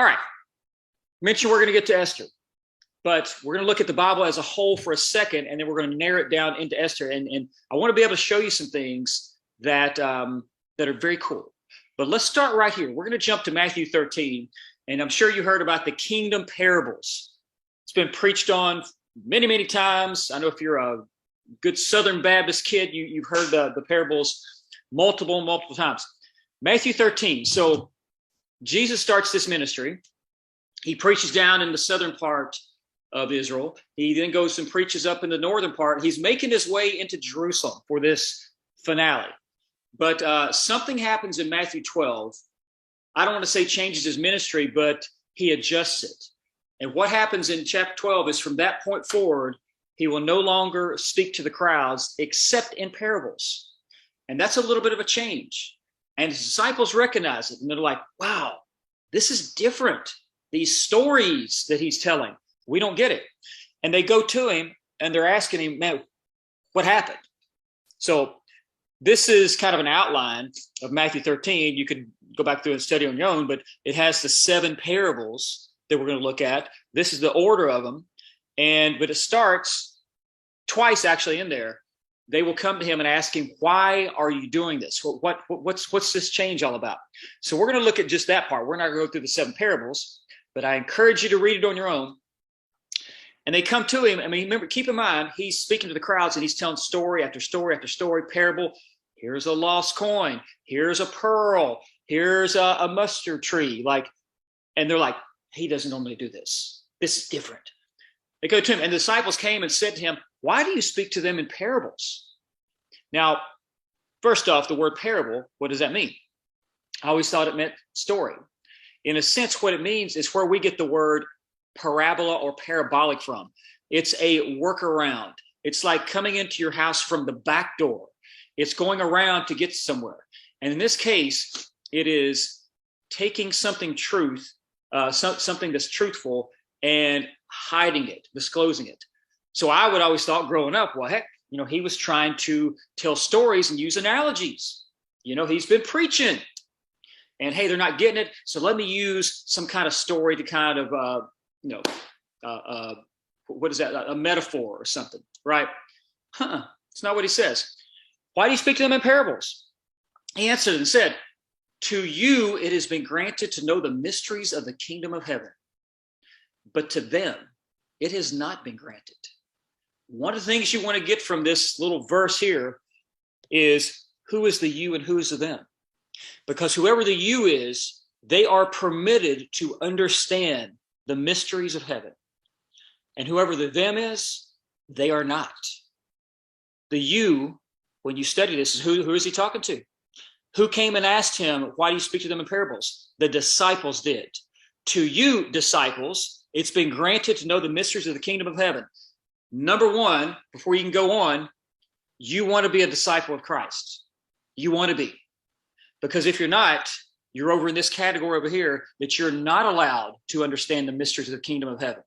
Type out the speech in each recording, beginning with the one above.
All right. Mentioned we're going to get to Esther, but we're going to look at the Bible as a whole for a second, and then we're going to narrow it down into Esther. And I want to be able to show you some things that that are very cool. But let's start right here. We're going to jump to Matthew 13, and I'm sure you heard about the kingdom parables. It's been preached on many, many times. I know if you're a good Southern Baptist kid, you've heard the parables multiple times. Matthew 13. So Jesus starts this ministry. He preaches down in the southern part of Israel. He then goes and preaches up in the northern part. He's making his way into Jerusalem for this finale. But something happens in Matthew 12. I don't want to say changes his ministry, but he adjusts it. And what happens in chapter 12 is from that point forward, he will no longer speak to the crowds except in parables. And that's a little bit of a change. And his disciples recognize it. And they're like, wow, this is different. These stories that he's telling, we don't get it. And they go to him and they're asking him, man, what happened? So this is kind of an outline of Matthew 13. You could go back through and study on your own, but it has the 7 parables that we're going to look at. This is the order of them. But it starts twice actually in there. They will come to him and ask him, why are you doing this? What's this change all about? So we're going to look at just that part. We're not going to go through the 7 parables, but I encourage you to read it on your own. And they come to him. I mean, remember, keep in mind, he's speaking to the crowds and he's telling story after story after story, parable. Here's a lost coin. Here's a pearl. Here's a mustard tree. And they're like, he doesn't normally do this. This is different. They go to him, and the disciples came and said to him, why do you speak to them in parables? Now, first off, the word parable, what does that mean? I always thought it meant story. In a sense, what it means is where we get the word parabola or parabolic from. It's a workaround. It's like coming into your house from the back door. It's going around to get somewhere. And in this case, it is taking something something that's truthful and hiding it, disclosing it. So I would always thought growing up, well, heck, he was trying to tell stories and use analogies. He's been preaching. And hey, they're not getting it. So let me use some kind of story to kind of, what is that? A metaphor or something, right? It's not what he says. Why do you speak to them in parables? He answered and said, to you it has been granted to know the mysteries of the kingdom of heaven, but to them it has not been granted. One of the things you want to get from this little verse here is who is the you and who is the them? Because whoever the you is, they are permitted to understand the mysteries of heaven. And whoever the them is, they are not. The you, when you study this, is who is he talking to? Who came and asked him, why do you speak to them in parables? The disciples did. To you, disciples, it's been granted to know the mysteries of the kingdom of heaven. Number one, before you can go on, you want to be a disciple of Christ. You want to be. Because if you're not, you're over in this category over here that you're not allowed to understand the mysteries of the kingdom of heaven.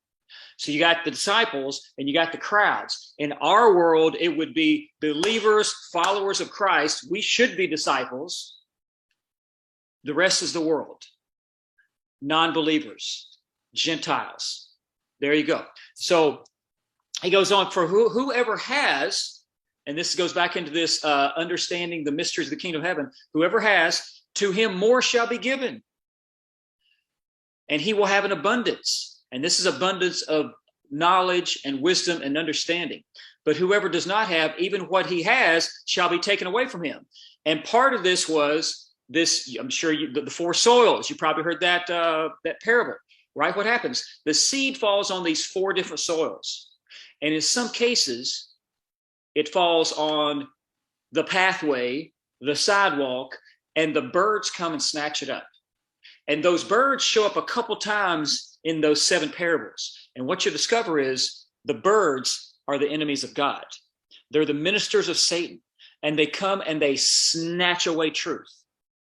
So you got the disciples and you got the crowds. In our world, it would be believers, followers of Christ. We should be disciples. The rest is the world. Non-believers, Gentiles. There you go. So he goes on, for whoever has, and this goes back into this understanding the mysteries of the kingdom of heaven, whoever has, to him more shall be given. And he will have an abundance. And this is abundance of knowledge and wisdom and understanding. But whoever does not have, even what he has shall be taken away from him. And part of this was this, I'm sure the 4 soils, you probably heard that parable, right? What happens? The seed falls on these 4 different soils. And in some cases, it falls on the pathway, the sidewalk, and the birds come and snatch it up. And those birds show up a couple times in those 7 parables. And what you discover is the birds are the enemies of God. They're the ministers of Satan. And they come and they snatch away truth.